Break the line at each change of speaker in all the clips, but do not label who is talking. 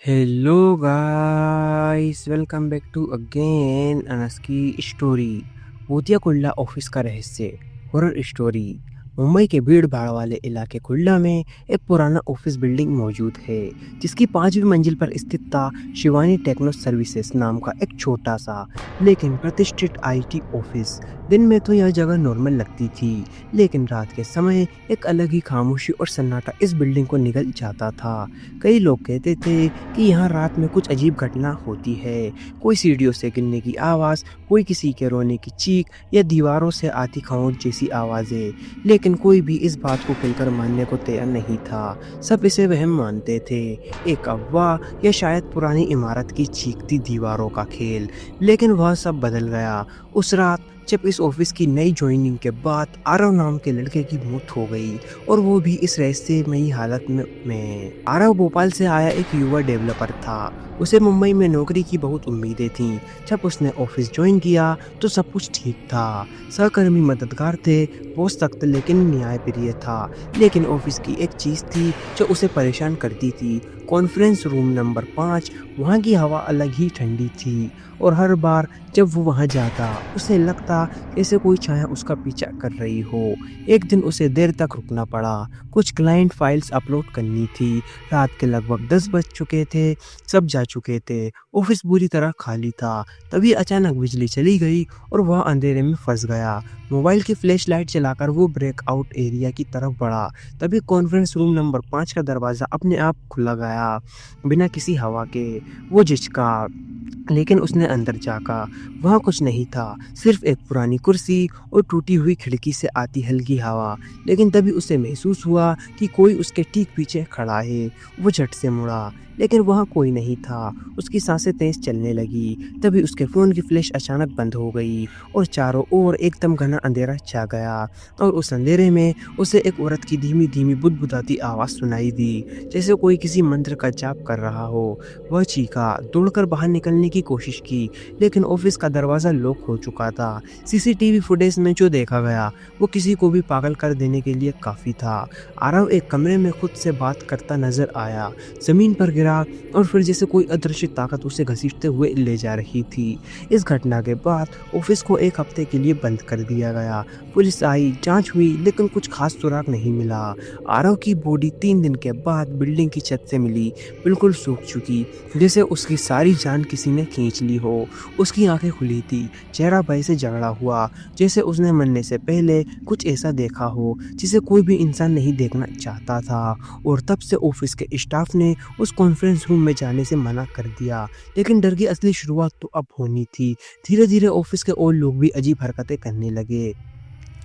Hello guys, welcome back to again अनस की story. भूतिया कुल्ला ऑफिस का रहस्य हॉरर स्टोरी। मुंबई के भीड़ भाड़ वाले इलाके कुल्ला में एक पुराना ऑफिस बिल्डिंग मौजूद है, जिसकी 5वीं मंजिल पर स्थित था शिवानी टेक्नो सर्विसेज नाम का एक छोटा सा लेकिन प्रतिष्ठित आईटी ऑफिस। दिन में तो यह जगह नॉर्मल लगती थी, लेकिन रात के समय एक अलग ही खामोशी और सन्नाटा इस बिल्डिंग को निगल जाता था। कई लोग कहते थे कि यहाँ रात में कुछ अजीब घटना होती है, कोई सीढ़ियों से गिरने की आवाज़, कोई किसी के रोने की चीख या दीवारों से आती खामोश जैसी आवाज़ें। लेकिन कोई भी इस बात को खुलकर मानने को तैयार नहीं था। सब इसे वहम मानते थे, एक अफवाह या शायद पुरानी इमारत की चीखती दीवारों का खेल। लेकिन वह सब बदल गया उस रात, जब इस ऑफिस की नई ज्वाइनिंग के बाद आरव नाम के लड़के की मौत हो गई, और वो भी इस रहस्यमयी हालत में। आरव भोपाल से आया एक युवा डेवलपर था। उसे मुंबई में नौकरी की बहुत उम्मीदें थीं। जब उसने ऑफिस ज्वाइन किया तो सब कुछ ठीक था। सहकर्मी मददगार थे, बॉस सख्त लेकिन न्यायप्रिय था। लेकिन ऑफिस की एक चीज़ थी जो उसे परेशान करती थी, कॉन्फ्रेंस रूम नंबर 5। वहाँ की हवा अलग ही ठंडी थी, और हर बार जब वो वहाँ जाता उसे लगता जैसे कोई छाया उसका पीछा कर रही हो। एक दिन उसे देर तक रुकना पड़ा, कुछ क्लाइंट फाइल्स अपलोड करनी थी। रात के लगभग 10 बज चुके थे, सब जा चुके थे, ऑफिस बुरी तरह खाली था। तभी अचानक बिजली चली गई और वह अंधेरे में फंस गया। मोबाइल की फ्लैश लाइट चलाकर वो ब्रेकआउट एरिया की तरफ बढ़ा। तभी कॉन्फ्रेंस रूम नंबर 5 का दरवाज़ा अपने आप खुला गया, बिना किसी हवा के। वो झिझका, लेकिन उसने अंदर झाँका। वहाँ कुछ नहीं था, सिर्फ एक पुरानी कुर्सी और टूटी हुई खिड़की से आती हल्की हवा। लेकिन तभी उसे महसूस हुआ कि कोई उसके ठीक पीछे खड़ा है। वो झट से मुड़ा, लेकिन वहाँ कोई नहीं था। उसकी सांसें तेज चलने लगी। तभी उसके फ़ोन की फ्लैश अचानक बंद हो गई और चारों ओर एकदम घना अंधेरा छा गया। और उस अंधेरे में उसे एक औरत की धीमी धीमी बुदबुदाती आवाज़ सुनाई दी, जैसे कोई किसी मंत्र का जाप कर रहा हो। वह चीखा, दौड़कर बाहर निकलने की कोशिश की, लेकिन ऑफिस का दरवाज़ा लॉक हो चुका था। सीसीटीवी फुटेज में जो देखा गया वो किसी को भी पागल कर देने के लिए काफ़ी था। आरव एक कमरे में खुद से बात करता नजर आया, ज़मीन पर गिरा और फिर जैसे कोई अदृश्य ताकत उसे घसीटते हुए ले जा रही थी। इस घटना के बाद ऑफिस को एक हफ्ते के लिए बंद कर दिया गया। पुलिस आई, जांच हुई, लेकिन कुछ खास सुराग नहीं मिला। आरव की बॉडी 3 दिन के बाद बिल्डिंग की छत से मिली, बिल्कुल सूख चुकी, जैसे उसकी सारी जान किसी ने खींच ली हो। उसकी आंखें खुली थी, चेहरा भय से झगड़ा हुआ, जैसे उसने मरने से पहले कुछ ऐसा देखा हो जिसे कोई भी इंसान नहीं देखना चाहता था। और तब से ऑफिस के स्टाफ ने उस कॉन्फ्रेंस रूम में जाने से मना कर दिया। लेकिन डर की असली शुरुआत तो अब होनी थी। धीरे धीरे ऑफिस के और लोग भी अजीब हरकतें करने लगे।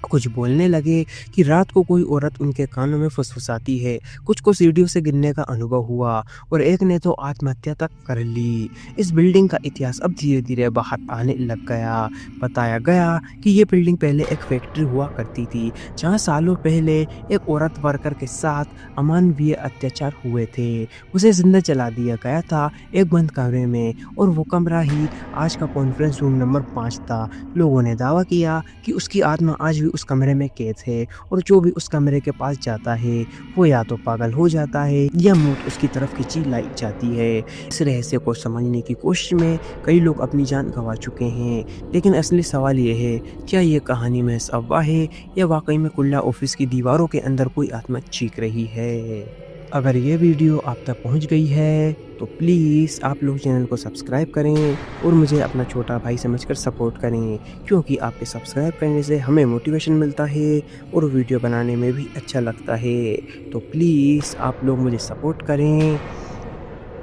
कुछ बोलने लगे कि रात को कोई औरत उनके कानों में फुसफुसाती है, कुछ को सीढ़ियों से गिरने का अनुभव हुआ, और एक ने तो आत्महत्या तक कर ली। इस बिल्डिंग का इतिहास अब धीरे धीरे बाहर आने लग गया। बताया गया कि ये बिल्डिंग पहले एक फैक्ट्री हुआ करती थी, जहाँ सालों पहले एक औरत वर्कर के साथ अमानवीय अत्याचार हुए थे। उसे जिंदा जला दिया गया था एक बंद कमरे में, और वो कमरा ही आज का कॉन्फ्रेंस रूम नंबर 5 था। लोगों ने दावा किया कि उसकी आत्मा आज भी उस कमरे में कैद है, और जो भी उस कमरे के पास जाता है वो या तो पागल हो जाता है या मौत उसकी तरफ खींची लाई जाती है। इस रहस्य को समझने की कोशिश में कई लोग अपनी जान गंवा चुके हैं। लेकिन असली सवाल ये है, क्या ये कहानी महज अफवाह है या वाकई में कुल्ला ऑफिस की दीवारों के अंदर कोई आत्मा चीख रही है? अगर ये वीडियो आप तक पहुंच गई है तो प्लीज़ आप लोग चैनल को सब्सक्राइब करें और मुझे अपना छोटा भाई समझकर सपोर्ट करें, क्योंकि आपके सब्सक्राइब करने से हमें मोटिवेशन मिलता है और वीडियो बनाने में भी अच्छा लगता है। तो प्लीज़ आप लोग मुझे सपोर्ट करें।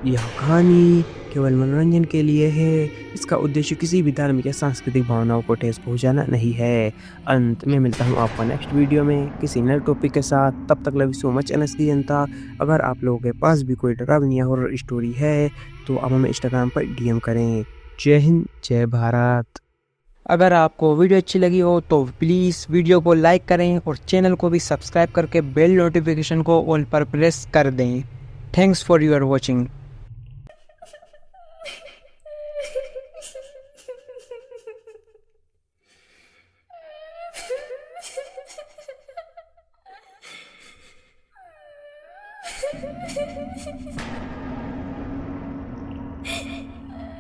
यह कहानी केवल मनोरंजन के लिए है। इसका उद्देश्य किसी भी धार्मिक या सांस्कृतिक भावनाओं को ठेस पहुंचाना नहीं है। अंत में मिलता हूं आपको नेक्स्ट वीडियो में किसी नए टॉपिक के साथ। तब तक love you so much NS की जनता। अगर आप लोगों के पास भी कोई डरावनी या हॉरर स्टोरी है तो आप हमें इंस्टाग्राम पर डीएम करें। जय हिंद, जय भारत। अगर आपको वीडियो अच्छी लगी हो तो प्लीज़ वीडियो को लाइक करें और चैनल को भी सब्सक्राइब करके बेल नोटिफिकेशन को ऑल पर प्रेस कर दें। Thanks for your watching.